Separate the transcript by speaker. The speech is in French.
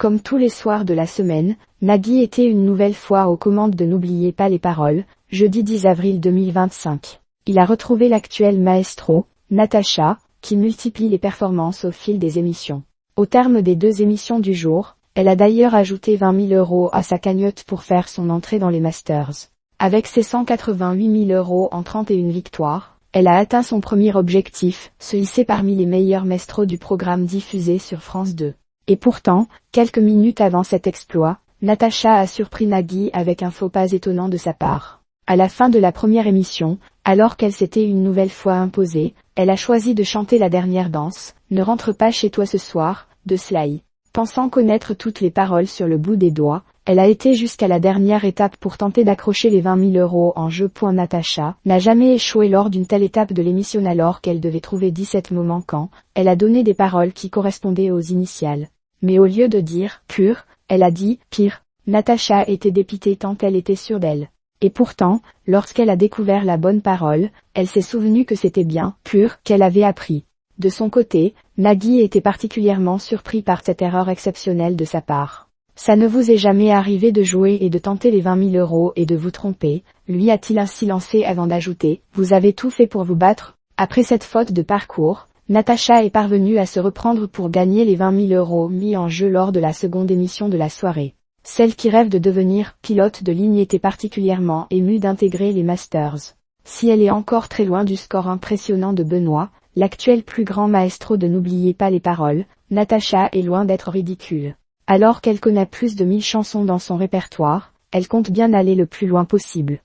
Speaker 1: Comme tous les soirs de la semaine, Nagui était une nouvelle fois aux commandes de N'oubliez pas les paroles, jeudi 10 avril 2025. Il a retrouvé l'actuelle maestro, Natacha, qui multiplie les performances au fil des émissions. Au terme des 2 émissions du jour, elle a d'ailleurs ajouté 20 000 € à sa cagnotte pour faire son entrée dans les Masters. Avec ses 188 000 € en 31 victoires, elle a atteint son premier objectif, se hisser parmi les meilleurs maestros du programme diffusé sur France 2. Et pourtant, quelques minutes avant cet exploit, Natacha a surpris Nagui avec un faux pas étonnant de sa part. À la fin de la première émission, alors qu'elle s'était une nouvelle fois imposée, elle a choisi de chanter la dernière danse, Ne rentre pas chez toi ce soir, de Sly. Pensant connaître toutes les paroles sur le bout des doigts, elle a été jusqu'à la dernière étape pour tenter d'accrocher les 20 000 € en jeu. Natacha n'a jamais échoué lors d'une telle étape de l'émission alors qu'elle devait trouver 17 mots manquants, elle a donné des paroles qui correspondaient aux initiales. Mais au lieu de dire « pur », elle a dit « pire ». Natacha était dépitée tant elle était sûre d'elle. Et pourtant, lorsqu'elle a découvert la bonne parole, elle s'est souvenue que c'était bien « pur » qu'elle avait appris. De son côté, Nagui était particulièrement surpris par cette erreur exceptionnelle de sa part. Ça ne vous est jamais arrivé de jouer et de tenter les 20 000 € et de vous tromper, lui a-t-il ainsi lancé avant d'ajouter, vous avez tout fait pour vous battre. Après cette faute de parcours, Natacha est parvenue à se reprendre pour gagner les 20 000 € mis en jeu lors de la seconde émission de la soirée. Celle qui rêve de devenir pilote de ligne était particulièrement émue d'intégrer les Masters. Si elle est encore très loin du score impressionnant de Benoît, l'actuel plus grand maestro de N'oubliez pas les paroles, Natacha est loin d'être ridicule. Alors qu'elle connaît plus de 1000 chansons dans son répertoire, elle compte bien aller le plus loin possible.